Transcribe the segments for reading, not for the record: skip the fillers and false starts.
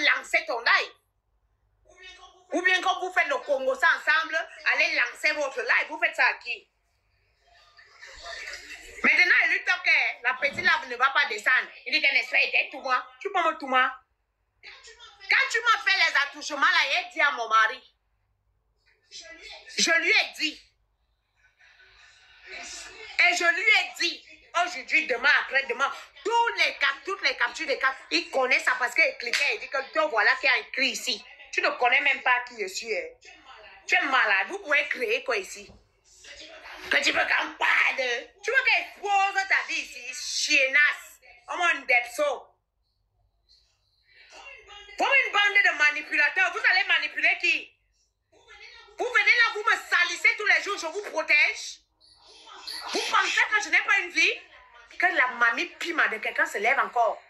lancer ton live. Ou bien quand vous faites le Congo ça ensemble, allez lancer votre live. Vous faites ça à qui? Maintenant, il lui toque, la petite là ne va pas descendre. Il dit qu'elle espère tout moi. Tu peux me tout moi. Quand tu m'as fait les attouchements là, il a dit à mon mari. Je lui ai dit. Et je lui ai dit, aujourd'hui, demain, après-demain, toutes les captures de cap, il connaît ça parce qu'il cliquait, il dit que toi, voilà qui a écrit ici. Tu ne connais même pas qui je suis. Hein. Tu es malade, vous pouvez créer quoi ici? Que tu veux qu'on parle? Tu veux qu'elle expose ta vie ici? Chienasse, comme un depso. Comme une bande de manipulateurs, vous allez manipuler qui? Vous venez là, vous me salissez tous les jours, je vous protège. Vous pensez que je n'ai pas une vie? Que la mamie pima de quelqu'un se lève encore.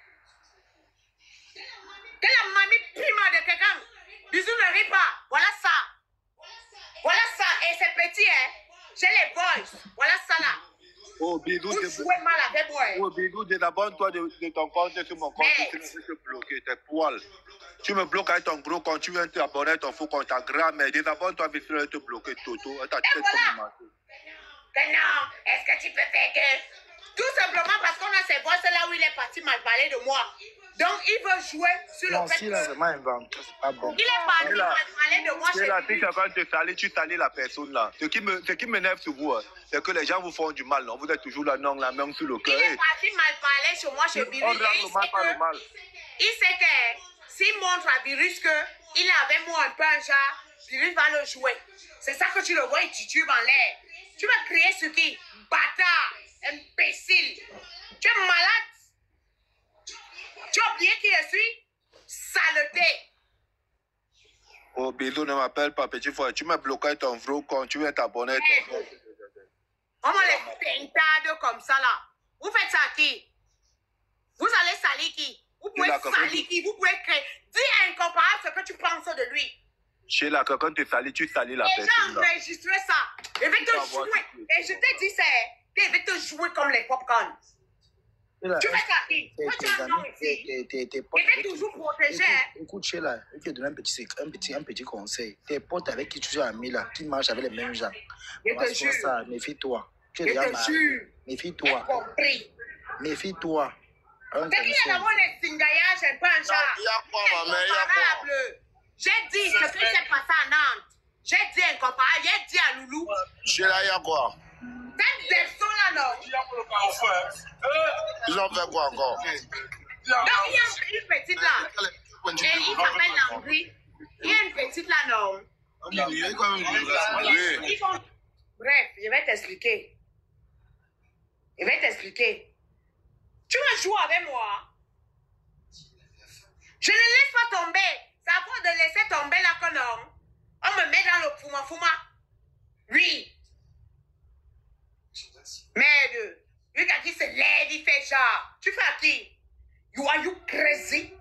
Que la mamie pima de quelqu'un. Bisous ne rit pas. Voilà ça. Voilà ça. Et c'est petit, hein. J'ai les boys. Voilà ça là. Oh, Bidou, vous jouez mal avec moi. Oh, Bidou, désabonne-toi de ton compte sur mon compte. Tu ne peux te bloquer, tes poils. Tu me bloques avec ton gros compte. Tu viens t'abonner à ton faux compte, ta grand-mère. Désabonne-toi, vite fait te bloquer, Toto. Ta tête comme que non, est-ce que tu peux faire que... Tout simplement parce qu'on a ces voix là où il est parti mal parler de moi. Donc, il veut jouer sur le fait que... Il a vraiment inventé, c'est pas bon. Il est parti mal parler de moi chez là, lui. si quelqu'un te salit, tu salis la personne là. Ce qui m'énerve sur vous, c'est que les gens vous font du mal, non? Vous êtes toujours là, non, la main sur le cœur. Il est parti mal parler chez moi chez Billy. Il sait que s'il montre à Virus qu'il est avec moi un peu un genre, Virus va le jouer. C'est ça que tu le vois, il titube en l'air. Tu vas crier sur qui? Bâtard, imbécile. Tu es malade. Tu as oublié qui je suis? Saleté. Oh, Bisou, ne m'appelle pas, petit frère. Tu m'as bloqué ton vrai compte. Tu viens t'abonner. On va les pintades comme ça là. Vous faites ça à qui? Vous allez salir qui? Vous pouvez salir qui? Vous pouvez créer. Dis incomparable ce que tu penses de lui. Chez la quelqu'un te salit, tu salis la personne. Et j'ai enregistré ça. Je vais te jouer. Et je t'ai dit, c'est. Je vais te jouer comme les popcorn. Tu fais ça qui? Moi, tu as un nom ici. Je vais toujours protéger. Écoute, Sheila, je vais te donner un petit conseil. Tes potes avec qui tu es ami là, qui marchent avec les mêmes gens. Je te jure. Ça, méfie-toi. Je te jure. Méfie-toi. J'ai compris. Méfie-toi. C'est qu'il y a d'abord les singaillages un peu en genre. Il y a quoi, ma mère? Il y a quoi? J'ai dit ce qui s'est passé à Nantes. J'ai dit incomparable. J'ai dit à Loulou. Chez là, il y a quoi? Cette personne là, non. Ils ont fait quoi encore? Donc, il y a une petite là. Et il s'appelle Landry. Il y a une petite là, non. Oui. Bref, je vais t'expliquer. Je vais t'expliquer. Tu veux jouer avec moi? Je ne laisse pas tomber. C'est à force de laisser tomber là que non. On me met dans le fuma-fuma. Oui. Merde. Lui qui se lève, il fait genre. Tu fais à qui? Are you crazy?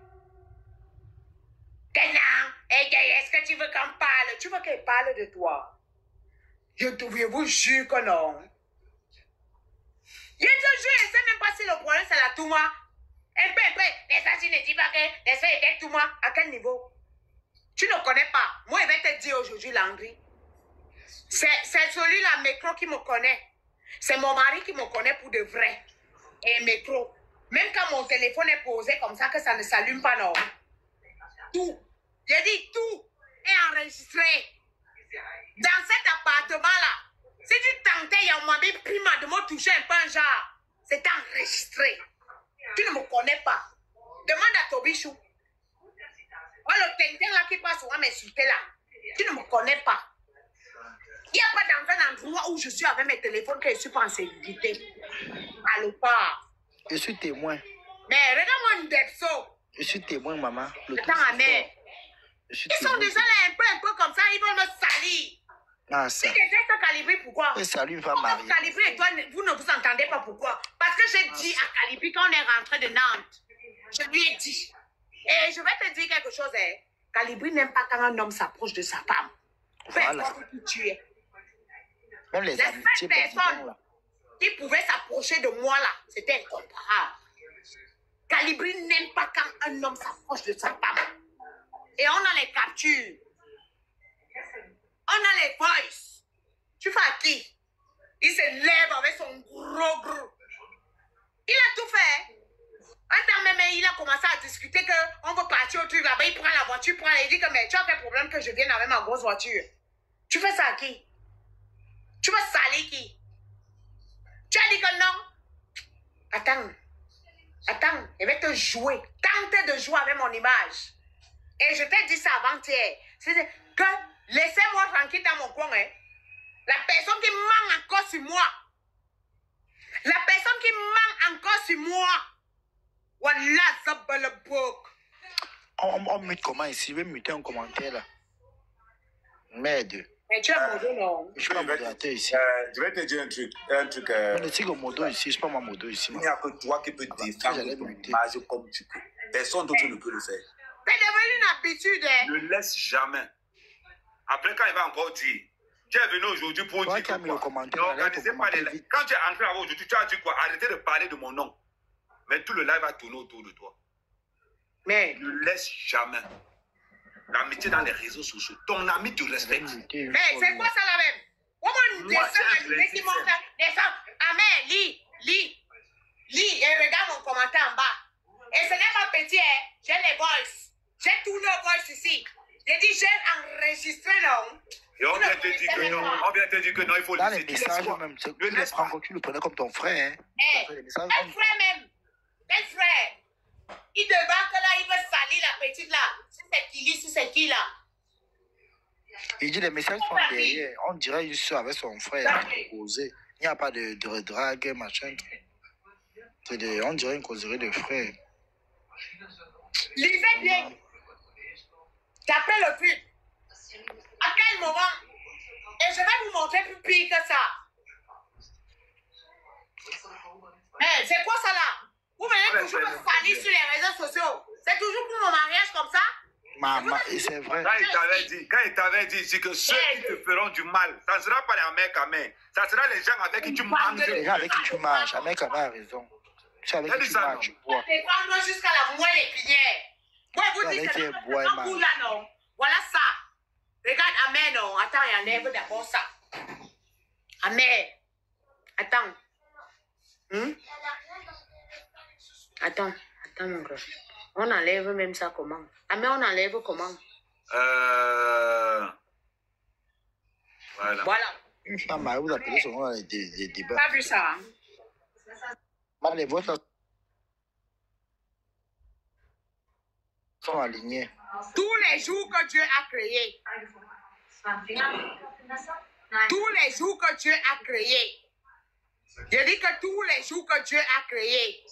Que non. Est-ce que tu veux qu'on parle? Tu veux qu'elle parle de toi? Je vous jure que non. Je te jure, je ne sais même pas si le problème c'est la Touma. Un peu. Les gens, tu ne dis pas que les gens étaient Touma. À quel niveau? Tu ne connais pas. Moi, je vais te dire aujourd'hui, Landry. C'est celui-là, Mécro, qui me connaît. C'est mon mari qui me connaît pour de vrai. Et Mécro. Même quand mon téléphone est posé comme ça, que ça ne s'allume pas, non. Tout. J'ai dit tout est enregistré. Dans cet appartement-là, si tu tentais, il y a un mami prima de me toucher un peu un genre, c'est enregistré. Tu ne me connais pas. Demande à Tobichou. Oh, le tintin là qui passe, on va m'insulter là. Tu ne me connais pas. Il n'y a pas dans un endroit où je suis avec mes téléphones que je suis pas en sécurité. Allô, pas. Je suis témoin. Mais regarde-moi une depso. Je suis témoin, maman. Attends, ma mère. Ils sont déjà là un peu comme ça, ils veulent me salir. Ah, ça. Si tu es calibré, pourquoi? Salut, une femme mariée. Calibré et toi, vous ne vous entendez pas pourquoi? Parce que j'ai dit à Calibri quand on est rentré de Nantes. Je lui ai dit. Et je vais te dire quelque chose. Hein. Calibri n'aime pas quand un homme s'approche de sa femme. Voilà. Même les amitiés personnes qui pouvaient s'approcher de moi là, c'était incomparable. Calibri n'aime pas quand un homme s'approche de sa femme. Et on a les captures. On a les voices. Tu fais à qui? Il se lève avec son gros. Il a tout fait. Attends, même il a commencé à discuter qu'on veut partir au truc là-bas. Il prend la voiture, il dit que mais tu as quel problème que je vienne avec ma grosse voiture? Tu fais ça à qui? Tu vas salir qui? Tu as dit que non? Attends, je vais te jouer. Tenter de jouer avec mon image. Et je t'ai dit ça avant-hier. C'est que laissez-moi tranquille dans mon coin. Hein. La personne qui ment encore sur moi. La personne qui ment encore sur moi. Voilà, ça va le book. On met comment ici? Je vais muter un commentaire là. Merde. Mais tu es modo, non? Je suis pas modérateur ici. Je vais te dire un truc. Mais le tigre modo ici, je suis pas moi modo ici. Il n'y a que toi qui peux défendre ton image comme tu peux. Personne d'autre ne peut le faire. C'est devenu une habitude. Hein? Ne laisse jamais. Après, quand il va encore dire, tu es venu aujourd'hui pour dire que n'organisez pas les lives. Quand tu es entré aujourd'hui, tu as dit quoi? Arrêtez de parler de mon nom. Mais tout le live va tourner autour de toi. Mais ne laisse jamais. L'amitié dans les réseaux sociaux. Ton ami te respecte. Mais c'est quoi ça là même? Comment nous descendons qui montent descend. Amen, lis. Et regarde mon commentaire en bas. Et ce n'est pas petit, hein. J'ai les voices. J'ai tous nos voices ici. J'ai dit, j'ai enregistré, non? Et on vient te dire que non. On vient te dire que non, il faut dans laisser. les messages même, tu le prenais comme ton frère. Hein. Un frère même. Un frère. Il débarque là, il veut salir la petite là. Si c'est qui lit, si c'est qui là. Il dit les messages sont derrière. On dirait une soeur avec son frère. Il n'y a pas de drague, machin. On dirait une causerie de frères. Lisez bien. Tapez le pute. À quel moment? Et je vais vous montrer plus pire que ça. Mais c'est quoi ça là? Vous venez toujours me salir sur les réseaux sociaux. C'est toujours pour mon mariage comme ça? Maman, c'est vrai. Quand il t'avait dit que ceux qui te feront du mal, ça ne sera pas les mecs à main. Ça sera les gens avec qui tu manges. Les gens avec qui tu marches. Un mec a raison. Tu sais avec qui tu marches, tu bois. C'est prendre jusqu'à la moelle épinière. Moi, vous dites que c'est un coup là, non? Voilà ça. Regarde, Amen, non. Attends, il enlève d'abord ça. Amen. Attends. Attends, mon gars. On enlève même ça comment? Amen, on enlève comment? Voilà. Maman, vous appelez souvent des débats. Pas vu ça, hein? Les votes sont alignés. Tous les jours que Dieu a créé. Tous les jours que Dieu a créé. Je dis que tous les jours que Dieu a créé.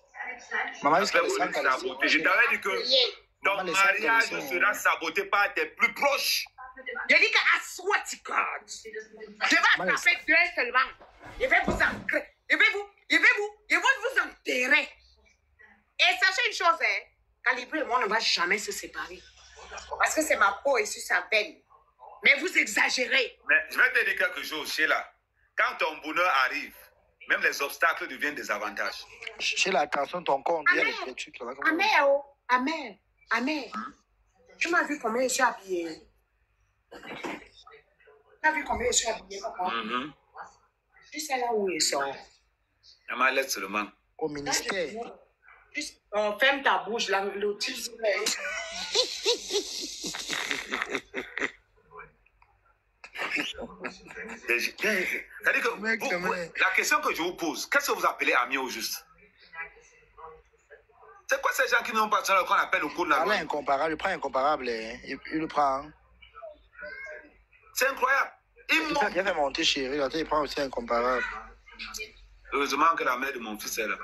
Maman, je t'avais dit que ton mariage sera saboté par tes plus proches. Je dis qu'à Swaticord, je vais taper Dieu seulement. Je vais vous ancrer. Je vais vous enterrer. Et sachez une chose, hein, Calibré et moi, on ne va jamais se séparer. Parce que c'est ma peau et sur sa veine. Mais vous exagérez. Mais je vais te dire quelque chose, Sheila. Quand ton bonheur arrive, même les obstacles deviennent des avantages. Sheila, attention, ton corps, on dirait les trucs là. Amen. Tu m'as vu combien je suis habillée? Tu as vu combien je suis habillée, papa? Tu sais là où ils sont. Elle m'a l'aide seulement. Au ministère. Ferme ta bouche, là, le type. C'est-à-dire que la question que je vous pose, qu'est-ce que vous appelez ami au juste? C'est quoi ces gens qui n'ont pas ça qu'on appelle au cours de la loi? Incomparable, il prend incomparable, il le prend. C'est incroyable. Il a fait monter chérie, il prend aussi incomparable. Heureusement que la mère de mon fils est là.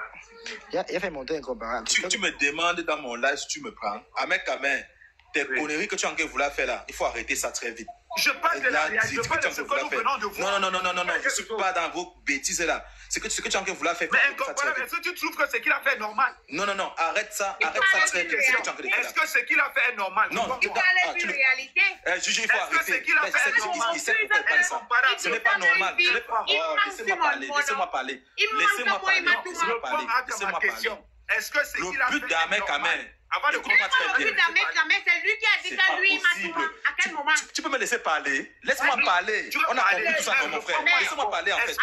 Il a fait monter incomparable. Tu me demandes dans mon live si tu me prends. Avec Amen, tes conneries que tu as encore voulu faire là, il faut arrêter ça très vite. Je parle de la réalité, je parle de ce que nous venons de voir. Non, je ne suis pas dans vos bêtises là. Ce que tu as encore voulu faire. Mais incomparable, est-ce que tu trouves que ce qu'il a fait est normal? Non, arrête ça très vite. Est-ce que ce qu'il a fait est normal? Non, Tu parles d'une réalité. Juge, il faut arrêter. Il sait pourquoi il parle ça. Ce n'est pas normal. Laissez-moi parler. Est-ce que ce qu'il a fait est normal? Le but d'Amen, Avant de C'est lui qui a dit que lui, Matouma, à quel moment? Tu peux me laisser parler? Laisse-moi parler. On a compris tout ça, mon frère. Laisse-moi parler, en fait.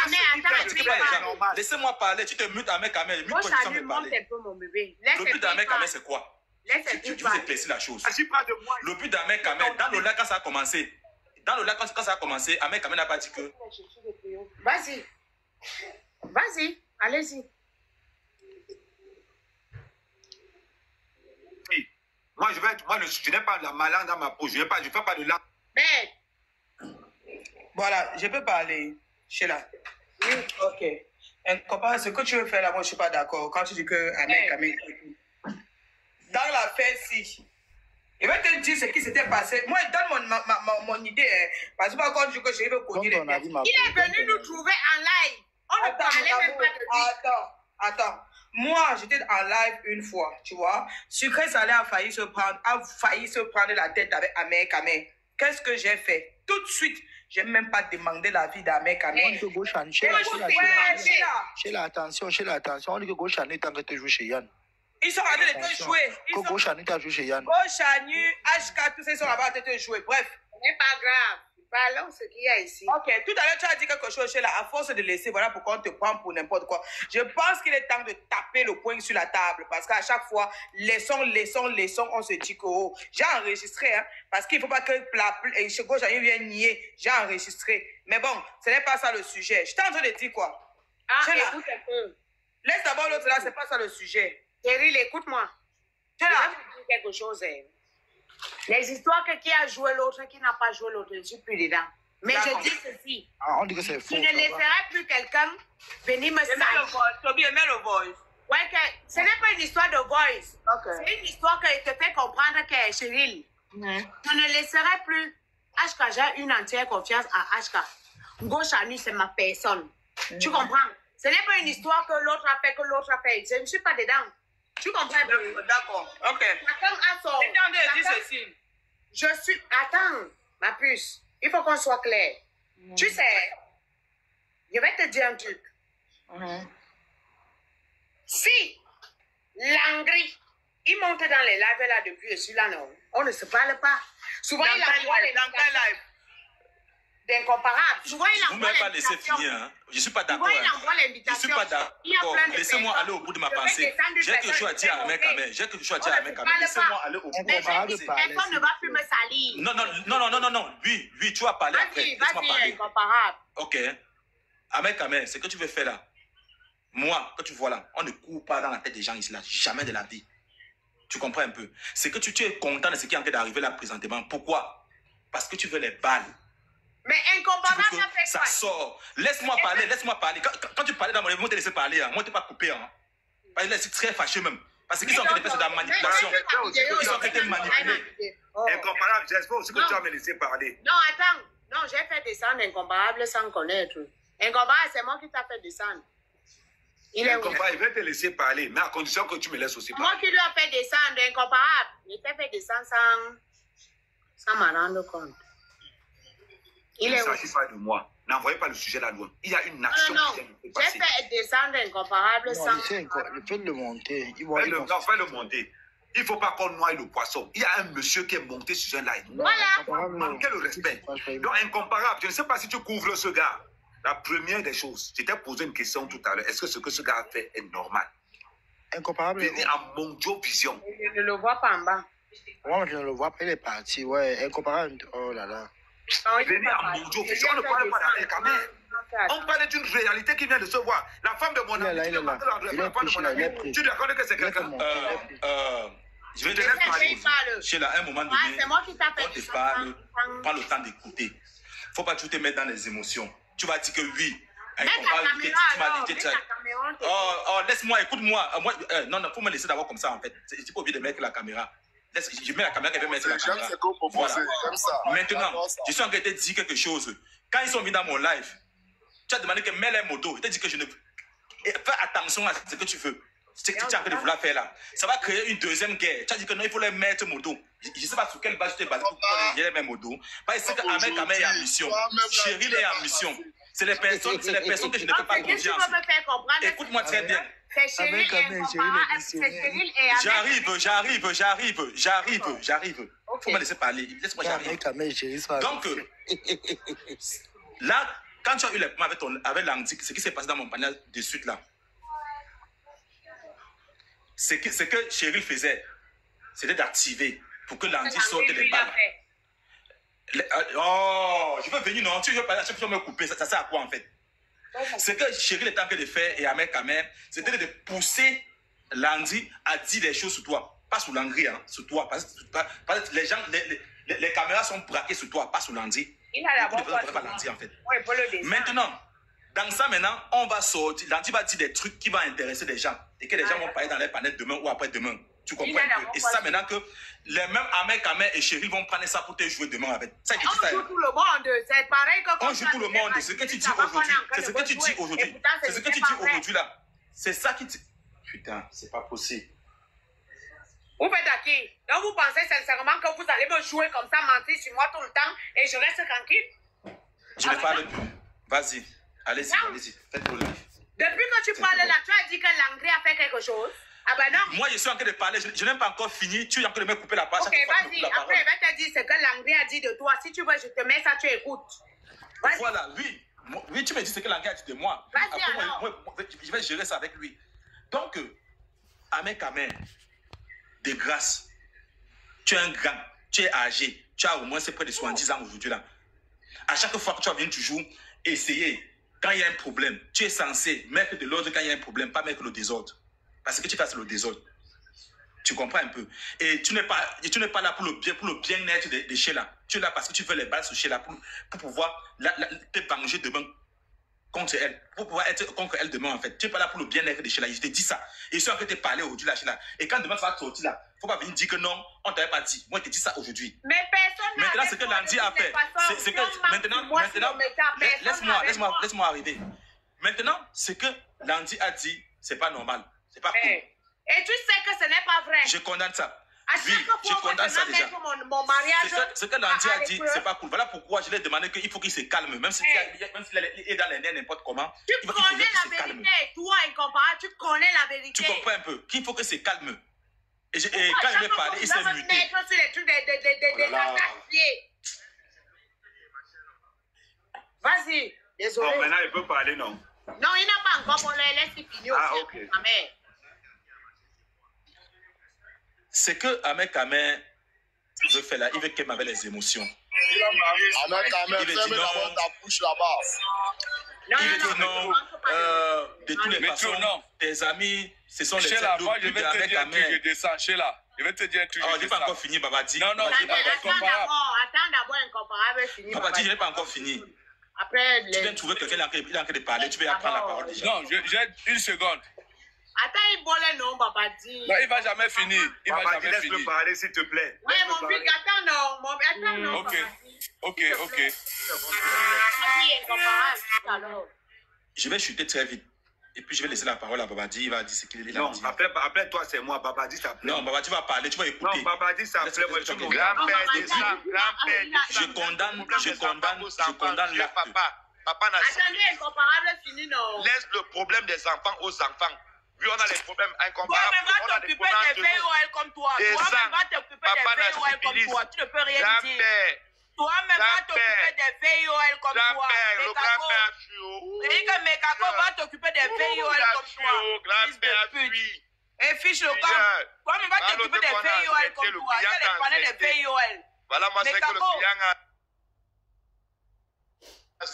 Laissez-moi parler. Tu te mutes à mes caméras. Moi, ça lui monte un peu, mon bébé. Le but d'Ahmed Kamel, c'est quoi? Je vous éclaircis la chose. Le but d'Ahmed Kamel, dans le lac, quand ça a commencé, Ahmed Kamel n'a pas dit que... Vas-y. Vas-y. Allez-y. Oui. Moi, je n'ai pas de la malade dans ma peau. Je ne fais pas de langue. Mais... Voilà, je peux parler, Sheila. Oui, ok. Ce que tu veux faire là, moi, je ne suis pas d'accord. Quand tu dis que Ahmed Kamel... Dans l'affaire, si... Je vais te dire ce qui s'était passé. Moi, donne mon idée. Hein. Parce que quand je dis que je veux conduire les pièces. Il est venu nous trouver en live. On ne parlait même pas de lui. Attends. Moi, j'étais en live une fois, tu vois. Sucré Salé a failli se prendre la tête avec Ahmed Kamel. Qu'est-ce que j'ai fait? Tout de suite, je n'ai même pas demandé l'avis d'Ahmed Kamel. Sheila, attention. On dit que Gauchanu tant que tu joues chez Yann. Ils sont en train de te jouer. Gauchanu t'a joué chez Yann. Gauchanu, HK, tous ces sont là-bas en train de te jouer. Bref. Ce n'est pas grave. Parlons ce qu'il y a ici. Ok, tout à l'heure, tu as dit quelque chose, Sheila, à force de laisser, voilà pourquoi on te prend pour n'importe quoi. Je pense qu'il est temps de taper le poing sur la table, parce qu'à chaque fois, laissons, on se dit que, oh, j'ai enregistré, hein, parce qu'il ne faut pas que chez gauche, il vienne nier, j'ai enregistré. Mais bon, ce n'est pas ça le sujet. Je t'ai en train de dire quoi? Sheila, écoute un peu. Laisse d'abord l'autre là, c'est pas ça le sujet. Cyril, écoute-moi. Sheila, je vais vous dire quelque chose, hein. Les histoires que qui a joué l'autre, qui n'a pas joué l'autre, je ne suis plus dedans. Mais je dis ceci. On dit que c'est faux. Tu ne laisserais plus quelqu'un venir me salir. Toby, aimait le voice. Ouais, ce n'est pas une histoire de voice. Okay. C'est une histoire qui te fait comprendre que Cyril, tu ne laisserais plus. HK, j'ai une entière confiance à HK. Gauchanu, c'est ma personne. Tu comprends? Ce n'est pas une histoire que l'autre a fait, Je ne suis pas dedans. Tu comprends? D'accord, ok. Chacun a son... Dis ceci. Attends, ma puce. Il faut qu'on soit clair. Tu sais, je vais te dire un truc. Si Langri, il monte dans les lives là depuis je suis là, non, on ne se parle pas. Souvent, il envoie les live d'incomparables. Souvent, il Vous ne envoie m'avez pas laissé finir. Hein. Je ne suis pas d'accord. Souvent, il envoie l'invitation. Je ne suis pas d'accord. Laissez-moi aller au bout de ma pensée. J'ai quelque chose à dire à Ahmed Kamel. Laissez-moi aller au bout de ma pensée. Personne ne va plus me salir. Non. Lui, tu vas parler après. Laisse-moi parler. Incomparable. Ok. Ahmed Kamel, ce que tu veux faire là, moi, que tu vois là, on ne court pas dans la tête des gens ici là. Jamais de la vie. Tu comprends un peu? C'est que tu es content de ce qui est en train d'arriver là présentement. Pourquoi? Parce que tu veux les balles. Mais incomparable, ça fait ça quoi? sort. Laisse-moi parler. Quand tu parlais dans mon événement, tu te laissé parler. Hein. Moi, tu n'es pas coupé. Hein. Parce que là, c'est très fâché même. Parce qu'ils sont en train de faire de la manipulation. Ils sont en train de manipuler. Incomparable, j'espère aussi que tu vas me laisser parler. Non, attends. Non, j'ai fait descendre Incomparable sans connaître. Incomparable, c'est moi qui t'ai fait descendre. Il est Incomparable, il va te laisser parler, mais à condition que tu me laisses aussi parler. Moi qui lui ai fait descendre Incomparable. Il t'a fait descendre sans m'en rendre compte. Il ne s'agit pas de moi. N'envoyez pas le sujet là loin. Il y a une action qui s'est passée. J'ai fait descendre Incomparable sans... Il peut le monter. Fais le monter. Il ne faut pas qu'on noie le poisson. Il y a un monsieur qui est monté sur un live. Voilà. Manquez le respect. Donc, Incomparable, je ne sais pas si tu couvres ce gars. La première des choses, je t'ai posé une question tout à l'heure. Est-ce que ce que ce gars a fait est normal? Incomparable. Venez à Mondio Vision. Je ne le vois pas en bas. Moi, je ne le vois pas. Il est parti. Ouais, Incomparable. Oh là là. Venez à Mondio Vision. On ne parle pas d'Ahmed Kamel. On parle d'une réalité qui vient de se voir. La femme de mon ami, tu dois connaître que c'est quelqu'un. Je vais te laisser parler. Sheila, à un moment donné, on te parle, prends le temps d'écouter. Il ne faut pas tout te mettre dans les émotions. Tu vas dire que oui. Laisse-moi, écoute-moi. Non, il faut me laisser d'abord comme ça en fait. Je n'ai pas oublié de mettre la caméra. Je mets la caméra qui va mettre la caméra. Voilà. Maintenant, je suis en train de te dire quelque chose. Quand ils sont venus dans mon live, tu as demandé que mets les motos. Je t'ai dit que je ne... Fais attention à ce que tu veux. Ce que tu es en train de vouloir faire là. Ça va créer une deuxième guerre. Tu as dit que non, il faut les mettre motos. Je ne sais pas sur quelle base je t'ai basé pour les mêmes motos. Parce que Ahmed Kamel est en mission. Chérie est en mission. C'est les personnes que je ne peux pas confier. Tu peux me faire comprendre. Écoute-moi très bien. C'est Cheryl et J'arrive. Faut me laisser parler. Laisse-moi, j'arrive. Donc, là, quand tu as eu les problèmes avec Landy, ce qui s'est passé dans mon panel de suite là, ce que Cheryl faisait, c'était d'activer pour que Landy sorte des balles. Oh, je veux venir, non, tu veux parler à chaque fois me couper, ça sert à quoi en fait? Ce que Cheryl était en train de faire et Ahmed Kamer, c'était de pousser Landy à dire des choses sur toi. Pas sur Landry, hein, sur toi. Parce que les gens, les caméras sont braquées sur toi, pas sur Landy. Il a la bonne Landy en fait. Oui, pour le dessin. Maintenant, dans ça maintenant, on va sortir. Landy va dire des trucs qui vont intéresser les gens et que les gens vont parler dans les panels demain ou après-demain. Tu comprends un peu? Et ça maintenant que les mêmes Ahmed Kamer et Cheryl vont prendre ça pour te jouer demain avec. Ça, on joue tout le monde, c'est pareil que on joue tout le monde, c'est ce que tu dis aujourd'hui. C'est ce que tu dis aujourd'hui. C'est ce que tu dis aujourd'hui là. C'est ça qui dit. Putain, c'est pas possible. Vous faites à qui? Donc vous pensez sincèrement que vous allez me jouer comme ça, mentir sur moi tout le temps et je reste tranquille? Je ne parle plus. Vas-y, allez-y, allez-y. Faites vos lives. Depuis que tu parles là, tu as dit que Landry a fait quelque chose. Ah ben non. Moi, je suis en train de parler, je n'ai pas encore fini. Tu es en train de me couper la parole. Ok, vas-y. Après, il va te dire ce que Landry a dit de toi. Si tu veux, je te mets ça, tu écoutes. Voilà, oui. Oui, tu me dis ce que Landry a dit de moi. Vas-y alors. Moi, je vais gérer ça avec lui. Donc, Ahmed Kamer, de grâce, tu es un grand, tu es âgé, tu as au moins près de 70 ans aujourd'hui là. À chaque fois que tu vas venir toujours essayer, quand il y a un problème, tu es censé mettre de l'ordre quand il y a un problème, pas mettre le désordre. Parce que tu fasses le désordre. Tu comprends un peu. Et tu n'es pas là pour le bien-être de Sheila. Tu es là parce que tu veux les balles sur Sheila pour pouvoir te venger demain contre elle. Pour pouvoir être contre elle demain en fait. Tu n'es pas là pour le bien-être de Sheila. Je te dis ça. Et je suis en train de te parler aujourd'hui là, Sheila. Et quand demain tu vas sortir là, il ne faut pas venir dire que non, on ne t'avait pas dit. Moi je te dis ça aujourd'hui. Mais personne n'a maintenant ce que Landy a fait, c'est que maintenant, laisse-moi arriver. Maintenant, ce que Landy a dit, c'est pas normal. C'est pas cool. Et tu sais que ce n'est pas vrai. Je condamne ça. Oui, je condamne ça déjà. Mon mariage. Ce que Landy a dit, c'est pas cool. Voilà pourquoi je lui ai demandé qu'il faut qu'il se calme. Même s'il est dans les nerfs n'importe comment. Tu connais la vérité. Toi, incomparable, tu connais la vérité. Tu comprends un peu. Qu'il faut qu'il se calme. Et quand il m'est parlé, il s'est muté. Mettre sur les trucs des attaquiers. Vas-y. Désolé. Bon, maintenant, il peut parler, non? Non, il n'a pas encore pour les laisser finir aussi. Ah, ok. Ce que Ahmed Kamer veut faire là, il veut qu'elle m'avait les émotions. Ahmed Kamer, ferme d'abord ta bouche là-bas. Il veut dire non, de toutes les façons, tes amis, ce sont les Sheila, moi je vais te dire un truc, je descends, Sheila. Je vais te dire un truc, je n'ai pas encore fini, Babadi. Non, non, je n'ai pas encore fini. Attends d'abord, incomparable, fini. Babadi, je n'ai pas encore fini. Après, tu viens de trouver quelqu'un qui est en train de parler, tu vas prendre la parole déjà. Non, j'ai une seconde. Attends, il vole non, Babadi. Non, il ne va jamais finir. Il va jamais finir. Laisse-le parler, s'il te plaît. Oui, mon fils, attends, non. Attends, non. Ok, ok, ok. Je vais chuter très vite. Et puis je vais laisser la parole à Babadi, il va dire ce qu'il a dit. Non, après toi, c'est moi. Babadi, ça plaît. Non, Babadi va parler, tu vas écouter. Non, Babadi, ça plaît. Grand-père des sang, grand-père des sang. Je condamne l'acte. Papa n'a Attendez, incomparable, fini, non. laisse le problème des enfants aux enfants. Oui, on a les problèmes incomparables. Toi-même va t'occuper des VOL comme toi. Toi-même va t'occuper des VOL comme toi. Tu ne peux rien dire. Toi-même va t'occuper des VOL comme toi. Le grand-père Fio. Et que Mekako va t'occuper des VOL comme toi. Fils de pute. Et fiche le camp. Toi-même va t'occuper des VOL comme toi. Il y a les panels des VOL. Voilà, moi, c'est que le client a...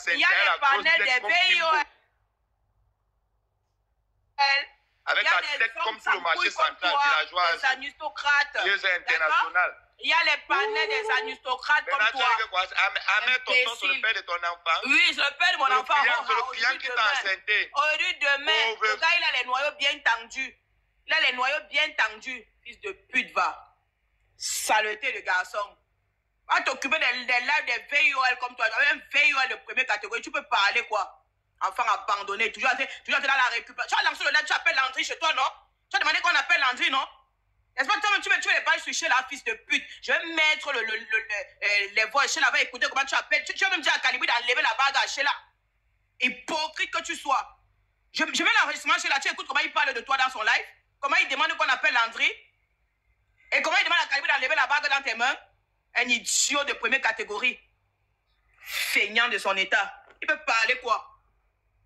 Il y a les panels des VOL. Avec la tête comme sur le marché central villageois. Des aristocrates. Des internationales. Il y a les panels des aristocrates comme toi. Amène ton nom sur le père de ton enfant. Oui, c'est le père de mon enfant. C'est le client qui t'a enceinté. Aujourd'hui, demain, le gars, il a les noyaux bien tendus. Il a les noyaux bien tendus. Fils de pute, va. Saleté de garçon. Va t'occuper des lives des VOL comme toi. Un VOL de première catégorie. Tu peux parler quoi? Enfant abandonné. Toujours dans la récupération. Tu as lancé le live, tu appelles Landry chez toi, non? Tu as demandé qu'on appelle Landry, non? N'est-ce pas, toi-même, tu veux les balles switcher là, fils de pute. Je vais mettre les voix chez là, va écouter comment tu appelles. Tu vas même dire à Calibri d'enlever la bague à Sheila. Hypocrite que tu sois. Je mets l'enregistrement chez là, tu écoutes comment il parle de toi dans son live, comment il demande qu'on appelle Landry, et comment il demande à Calibé d'enlever la bague dans tes mains. Un idiot de première catégorie. Feignant de son état. Il peut parler quoi?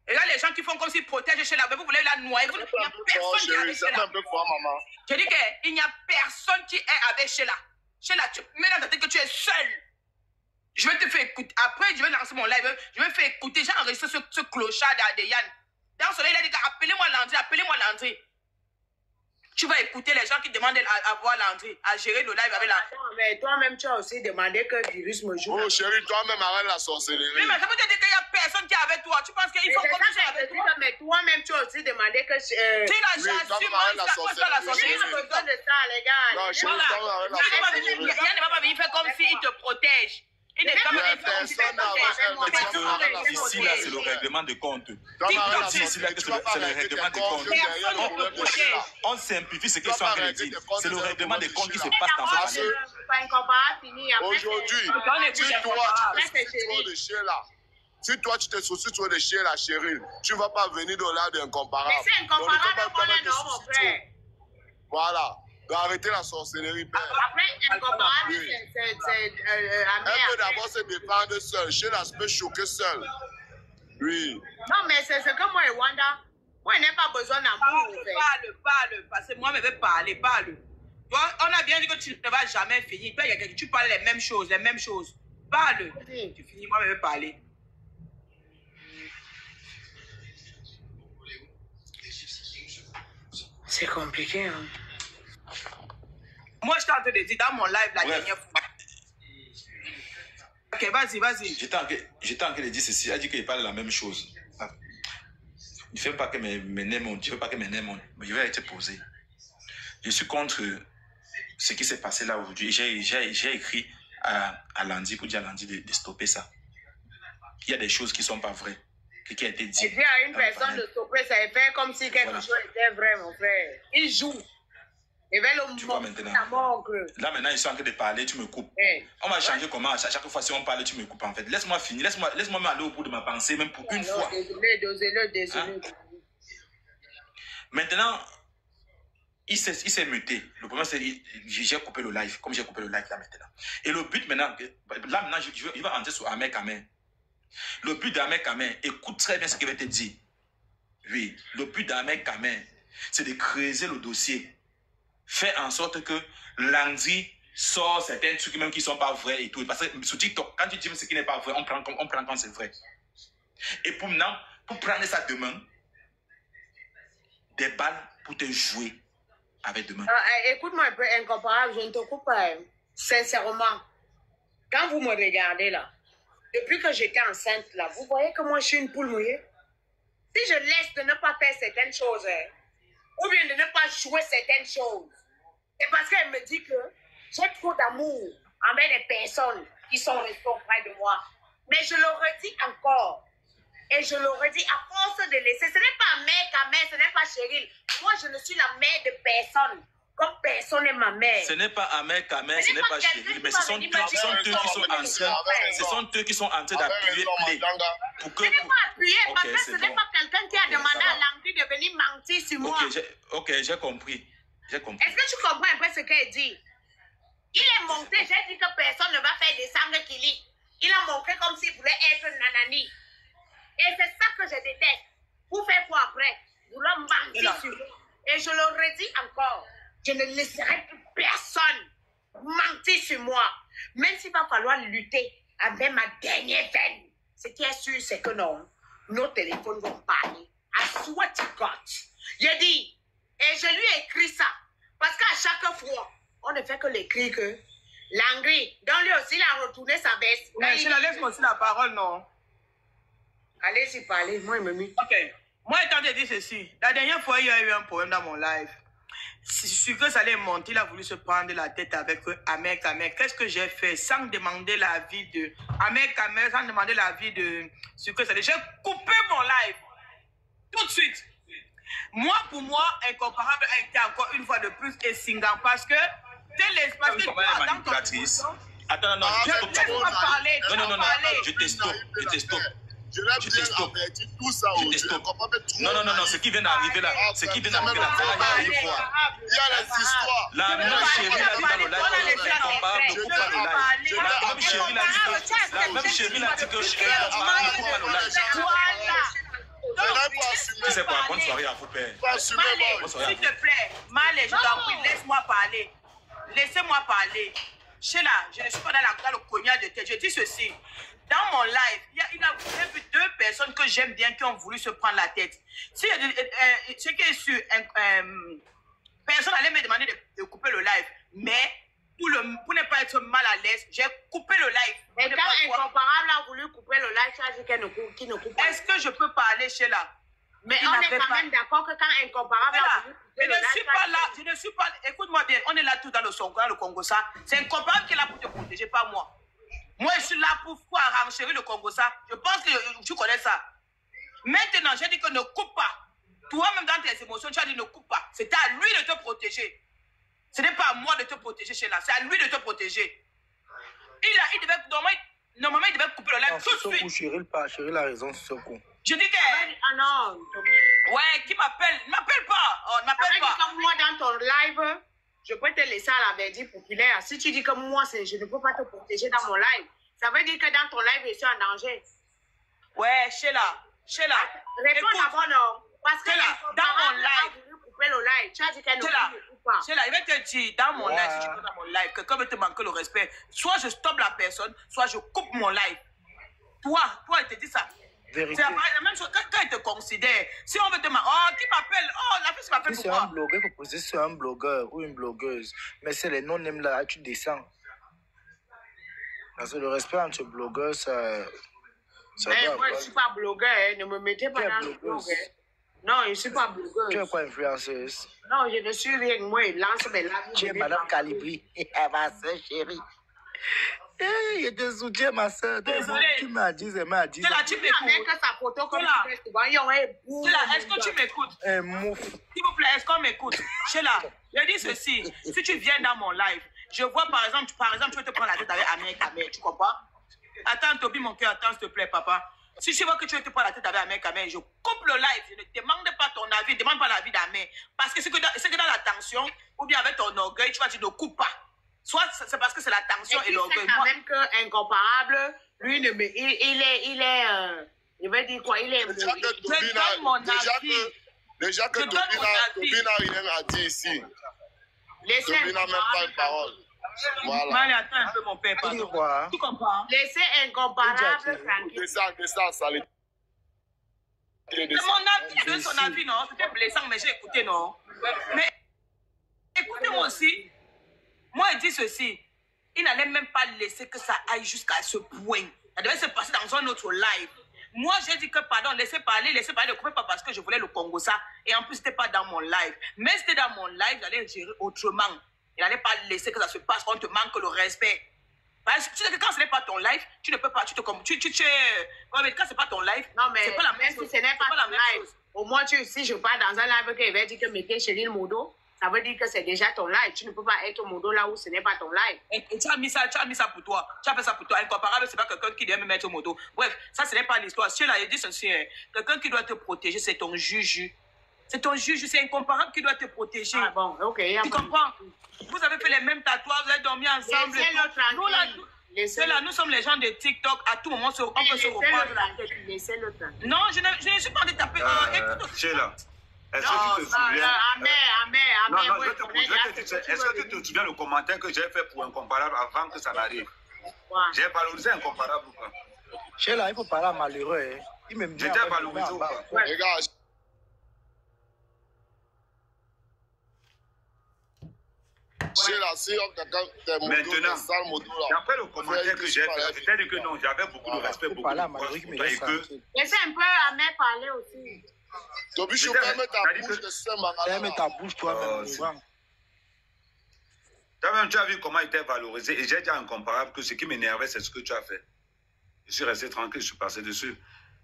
Et là, les gens qui font comme s'ils protègent chez la vous voulez la noyer. Il n'y a personne qui est avec Sheila. Je dis qu'il n'y a personne qui est avec Sheila. Sheila, tu mets dans ta tête que tu es seul. Je vais te faire écouter. Après, je vais lancer mon live. Je vais faire écouter. J'ai enregistré ce clochard de Yann. Dans ce live, il a dit appelez-moi Landry, appelez-moi Landry. Tu vas écouter les gens qui demandent à voir Landry, à gérer le live avec la... Attends, mais toi-même, tu as aussi demandé que le virus me joue. Oh, chérie, toi-même, arrête la sorcellerie. Oui, mais ça veut dire qu'il n'y a personne qui est avec toi. Tu penses qu'ils font comme ça avec toi? Mais toi-même, tu as aussi demandé que... Tu l'as j'assume, moi, la sorcellerie. J'ai besoin de ça, les gars. Non, chérie, toi-même, arrête la sorcellerie. Yann ne va pas venir faire comme s'il te protège. Il n'est pas venu faire comme s'il te protège. Ici, là, c'est le règlement de compte. Ici, là, c'est le règlement de compte. On simplifie ce qu'ils sont en train de dire. C'est le règlement de compte qui se passe dans ce pays. Aujourd'hui, si toi, tu te soucies de Sheila, chérie, tu ne vas pas venir de là d'incomparable. Mais c'est incomparable, non, mon frère. Voilà. Arrêtez la sorcellerie, père. Après, incomparable, c'est elle peut d'abord se défendre seule. Sheila peut choquer seule. Oui. Non, mais c'est ce que moi et Wanda, moi, je n'ai pas besoin d'amour. Parle. Parce que moi, je vais parler, parle. On a bien dit que tu ne vas jamais finir. Tu parles les mêmes choses. Parle. Tu finis, moi, je vais parler. C'est compliqué, hein. Moi, je t'ai en train de dire dans mon live la dernière fois. Ok, vas-y. J'étais en train de dire ceci. Elle dit qu'il parle la même chose. Ne fais pas que mes nez montent. Je ne veux pas que mes nez montent. Mais je vais être posé. Je suis contre ce qui s'est passé là aujourd'hui. J'ai écrit à Landy pour dire à Landy de stopper ça. Il y a des choses qui ne sont pas vraies. Qui a été dit. Et dire à une personne de stopper, ça fait comme si quelque chose était vrai, mon frère. Il joue. Et vers le moment, là maintenant, ils sont en train de parler, tu me coupes. On va changer comment? À chaque fois, si on parle, tu me coupes en fait. Laisse-moi finir, laisse-moi aller au bout de ma pensée, même pour une fois. Désolé. Hein? Maintenant, il s'est muté. Le problème, c'est que j'ai coupé le live, comme j'ai coupé le live là maintenant. Et le but maintenant, il va rentrer sur Ahmed Kamer. Le but d'Ahmed Kamer, écoute très bien ce qu'il va te dire. Oui, le but d'Ahmed Kamer, c'est de creuser le dossier. Fait en sorte que Landry sort certains trucs même qui ne sont pas vrais et tout. Parce que sur TikTok, quand tu dis ce qui n'est pas vrai, on prend quand c'est vrai. Et pour maintenant, pour prendre ça demain, des balles pour te jouer avec demain. Écoute-moi un peu, incomparable, je ne te coupe pas. Sincèrement, quand vous me regardez là, depuis que j'étais enceinte là, vous voyez que moi je suis une poule mouillée. Si je laisse de ne pas faire certaines choses, ou bien de ne pas jouer certaines choses, c'est parce qu'elle me dit que j'ai trop d'amour envers les personnes qui sont restées auprès de moi. Mais je le redis encore. Et je le redis à force de laisser. Ce n'est pas mère Kamer, ce n'est pas Cheryl. Moi, je ne suis la mère de personne. Comme personne n'est ma mère. Ce n'est pas Ahmed Kamer, ce n'est pas Cheryl, mais ce sont eux qui sont en train d'appuyer pour que... Ce n'est pas appuyé parce que ce n'est pas quelqu'un qui a demandé à Landry de venir mentir sur moi. Ok, j'ai compris. Est-ce que tu comprends un peu ce qu'elle dit? Il est monté, j'ai dit que personne ne va faire descendre Kili. Il a montré comme s'il voulait être Nanani. Et c'est ça que je déteste. Vous faites quoi après? Vous leur mentez sur moi. Et je le redis encore. Je ne laisserai plus personne mentir sur moi. Même s'il va falloir lutter avec ma dernière veine. Ce qui est sûr, c'est que non. Nos téléphones vont parler. I swear to God. Il dit, et je lui ai écrit ça. Parce qu'à chaque fois, on ne fait que l'écrire que Landry, donc lui aussi, il a retourné sa veste. Mais je la laisse-moi aussi la parole, non? Allez-y parler, moi il me mute. Ok. Moi, étant de dire ceci, la dernière fois, il y a eu un problème dans mon live. Si que ça allait monter, il a voulu se prendre la tête avec Ahmed Kamer. Qu'est-ce que j'ai fait sans demander l'avis de Ahmed Kamer, sans demander l'avis de Sucre Salé? J'ai coupé mon live. Tout de suite. Moi, pour moi, Incomparable a été encore une fois de plus excitant parce que tel espace que manipulatrice. Attends, non, je te stoppe. Non, je te stoppe. Je l'ai bien averti tout ça aujourd'hui. Non, ce qui vient d'arriver là, ce qui vient d'arriver là, il y a une fois. Il y a les histoires. La même chérie l'a dit dans le live, incomparable ne coupe pas le live. La même chérie l'a dit que ne coupe pas le live. Tu sais quoi, bonne soirée à vous, père. S'il te plaît, Malé, je t'en prie, laisse-moi parler. Laissez-moi parler. Sheila, je ne suis pas dans le cognac de tête. Je dis ceci. Dans mon live, il y a vu 2 personnes que j'aime bien qui ont voulu se prendre la tête. Ce qui est sûr, personne n'allait me demander de couper le live. Mais pour ne pas être mal à l'aise, j'ai coupé le live. Et quand Incomparable a voulu couper le live, tu as dit qu'il ne coupe pas. Est-ce que je peux parler, Sheila? Mais on est quand même d'accord que quand Incomparable a voulu couper le live... Je ne suis pas... Écoute-moi bien, on est là tout dans le Congo, ça. C'est Incomparable qui est là pour te protéger, pas moi. Moi, je suis là pour renchérir le Congo, ça. Je pense que tu connais ça. Maintenant, j'ai dit que ne coupe pas. Toi-même, dans tes émotions, tu as dit ne coupe pas. C'est à lui de te protéger. Ce n'est pas à moi de te protéger, Sheila. C'est à lui de te protéger. Il devait... Normalement, il devait couper le live tout de suite. Chérie a raison sur ce coup. Je dis que... Ah non, Toby. Ouais, qui m'appelle? Ne m'appelle pas. Oh, ne m'appelle pas. Comme moi, dans ton live, je peux te laisser à la verdict populaire. Si tu dis que moi, je ne peux pas te protéger dans mon live, ça veut dire que dans ton live, je suis en danger. Ouais, Sheila. Réponds d'abord, non. Parce que dans mon live, couper le live, tu as dit qu'elle ne coupe pas. Sheila, il va te dire, dans mon live, si tu peux dans mon live, quelqu'un veut te manquer le respect, soit je stoppe la personne, soit je coupe mon live. Toi, il te dit ça. Vérité. C'est la même chose quand il te considère. Si on veut te manquer, oh, qui m'appelle? Oh, la fille m'appelle si pourquoi? C'est un blogueur, il faut poser sur un blogueur ou une blogueuse. Mais c'est les non-name là, tu descends. Parce que le respect entre blogueurs, ça mais moi, je ne suis pas blogueur. Ne me mettez pas dans le blogueur. Non, je ne suis pas blogueuse. Tu es quoi, influenceuse? Non, je ne suis rien. Moi, il lance mes lames. Tu es Madame Calibri. Ma soeur chérie. Je te soutiens, ma soeur. Tu m'as dit, elle m'a dit. Tu m'écoutes. Avec sa photo comme est-ce que tu m'écoutes? Un mouf. S'il vous plaît, est-ce qu'on m'écoute? Sheila, je dis ceci. Si tu viens dans mon live, je vois par exemple, tu veux te prendre la tête avec Amé, tu comprends? Attends, Toby, mon cœur, attends, s'il te plaît, papa. Si je vois que tu veux te prendre la tête avec Amé, je coupe le live. Je ne demande pas ton avis, demande pas l'avis d'Amé. Parce que c'est que dans la tension, ou bien avec ton orgueil, tu vas dire ne coupe pas. Soit c'est parce que c'est la tension et l'orgueil. Quand même que Incomparable, lui, il veut dire quoi? Il est... Déjà que Toby n'a rien à dire ici. Toby n'a même pas une parole. Voilà. Mal, attends un peu, mon père, pardon. Tu comprends? Laissez Incomparable tranquille. Ça, ça l'est. C'est mon avis, il donne son avis, non? C'était blessant, mais j'ai écouté, non? Mais écoutez-moi aussi. Moi, il dit ceci. Il n'allait même pas laisser que ça aille jusqu'à ce point. Ça devait se passer dans un autre live. Moi, j'ai dit que, pardon, laissez parler, ne coupez pas parce que je voulais le Congo ça. Et en plus, c'était pas dans mon live. Mais c'était dans mon live, j'allais gérer autrement. Il n'allait pas laisser que ça se passe, on te manque le respect. Parce que tu sais que quand ce n'est pas ton live, tu ne peux pas, quand c'est pas ton live, non, mais c'est pas la même chose. Si ce n'est pas ton live, au moins, si je pars dans un live qui va dire que mettez Chérie le Modo, ça veut dire que c'est déjà ton live. Tu ne peux pas être au Modo là où ce n'est pas ton live. Et tu as mis ça pour toi. Tu as fait ça pour toi. Incomparable, c'est pas quelqu'un qui doit me mettre au Modo. Bref, ça, ce n'est pas l'histoire. Si elle a dit ceci, quelqu'un qui doit te protéger, c'est ton juge. C'est ton juge, c'est Incomparable qui doit te protéger. Ah bon, ok. Tu comprends? Vous avez fait les mêmes tatouages, vous avez dormi ensemble. Nous sommes les gens de TikTok. À tout moment, on peut se reprendre la tête. Laissez-le tranquille. Non, je ne suis pas en train de taper. Écoute. Sheila, est-ce que tu te souviens? Est-ce que tu te souviens le commentaire que j'ai fait pour Incomparable avant que ça n'arrive? J'ai valorisé Incomparable ou pas? Sheila, il faut parler à malheureux. J'étais valorisé ou pas? Regarde. Maintenant, d'après le commentaire que j'ai fait, c'est-à-dire que non, j'avais beaucoup de respect pour toi et que... Laissez un peu Amé parler aussi. Toby, je ferme ta bouche de ce malade. Ferme ta bouche, toi-même. Toi-même, tu as vu comment il était valorisé et j'ai dit Incomparable que ce qui m'énervait, c'est ce que tu as fait. Je suis resté tranquille, je suis passé dessus.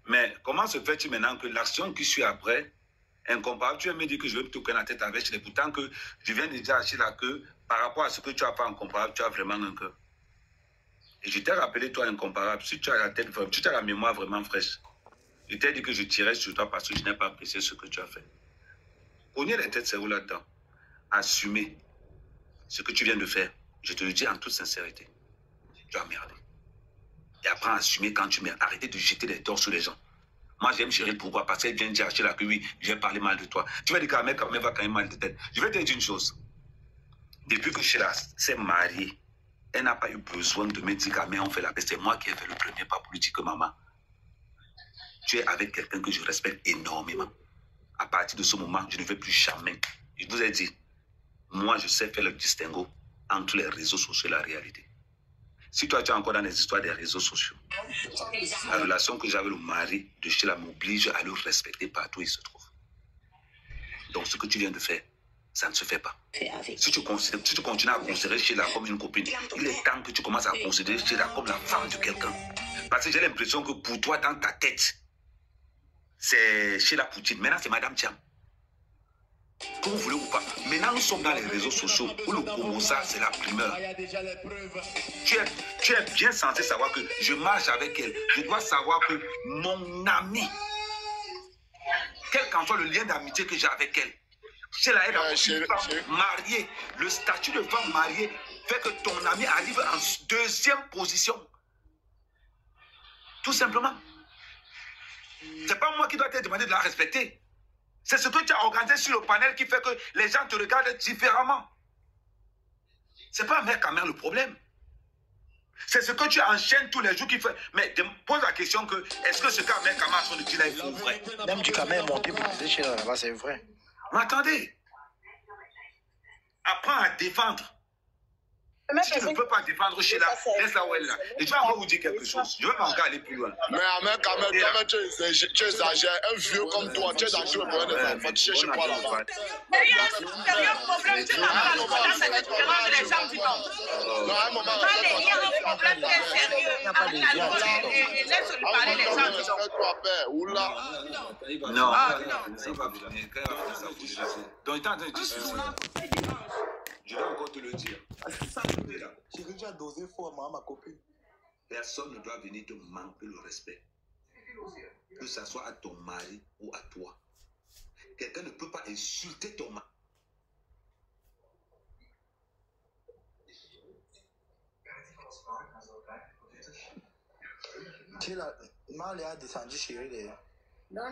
Mais comment se fait-il maintenant que l'action qui suit après, Incomparable, tu vas me dire que je vais me tourner la tête avec Sheila, pourtant que je viens de dire à Sheila que par rapport à ce que tu as fait Incomparable, tu as vraiment un cœur. Et je t'ai rappelé, toi, Incomparable, si tu as la tête, tu as la mémoire vraiment fraîche. Je t'ai dit que je tirais sur toi parce que je n'ai pas apprécié ce que tu as fait. Prenez les têtes sérieuses là-dedans. Assumez ce que tu viens de faire. Je te le dis en toute sincérité. Tu as merdé. Et apprends à assumer quand tu merdes. Arrêtez de jeter des torts sur les gens. Moi, j'aime chérie. Pourquoi? Parce qu'elle vient dire à Sheila que oui, j'ai parlé mal de toi. Tu vas dire qu'un mec va quand même mal de tête. Je vais te dire une chose. Depuis que Sheila s'est mariée, elle n'a pas eu besoin de me dire qu'Amé, on fait la paix. C'est moi qui ai fait le premier pas pour lui dire que maman, tu es avec quelqu'un que je respecte énormément. À partir de ce moment, je ne vais plus jamais. Je vous ai dit, moi, je sais faire le distinguo entre les réseaux sociaux et la réalité. Si toi, tu es encore dans les histoires des réseaux sociaux, la relation que j'avais le mari de Sheila m'oblige à le respecter partout où il se trouve. Donc, ce que tu viens de faire, ça ne se fait pas. Si tu continues à considérer Sheila comme une copine, il est temps que tu commences à considérer Sheila comme la femme de quelqu'un. Parce que j'ai l'impression que pour toi, dans ta tête, c'est Sheila Poutine. Maintenant, c'est Madame Thiam. Que vous voulez ou pas. Maintenant, nous sommes dans les réseaux sociaux où le Komosa, c'est la primeur. Tu es bien censé savoir que je marche avec elle. Je dois savoir que mon ami, quel qu'en soit le lien d'amitié que j'ai avec elle, Sheila est une femme mariée. Le statut de femme mariée fait que ton ami arrive en deuxième position. Tout simplement. C'est pas moi qui dois te demander de la respecter. C'est ce que tu as organisé sur le panel qui fait que les gens te regardent différemment. C'est pas mère Kamer le problème. C'est ce que tu enchaînes tous les jours qui fait. Mais pose la question que est-ce que ce que mère Kamer est en train de dire là est faux ou vrai? Même du Kamer est monté pour diser chez là-bas, c'est vrai. Mais attendez. Apprends à défendre. Si tu ne peux pas défendre Sheila, laisse-la où elle est là. Et je vais encore vous dire quelque chose. Je vais pas encore aller plus loin. Mais quand même, tu exagères. Un vieux comme toi, tu es dans le pour des enfants, tu cherches quoi là-bas? Sérieux problème, tu m'as pas dans cette différence des gens du monde. Non, à un moment, Il y a un problème très sérieux. Laisse-lui parler les gens du monde. Non, ça va finir. Quand il va finir ça, vous laissez. Donc, il est en train de discuter. Je vais encore te le dire. J'ai déjà dosé fort ma copine. Personne ne doit venir te manquer le respect. Que ce soit à ton mari ou à toi. Quelqu'un ne peut pas insulter ton mari. Tu là, Mal a descendu chérie. Non.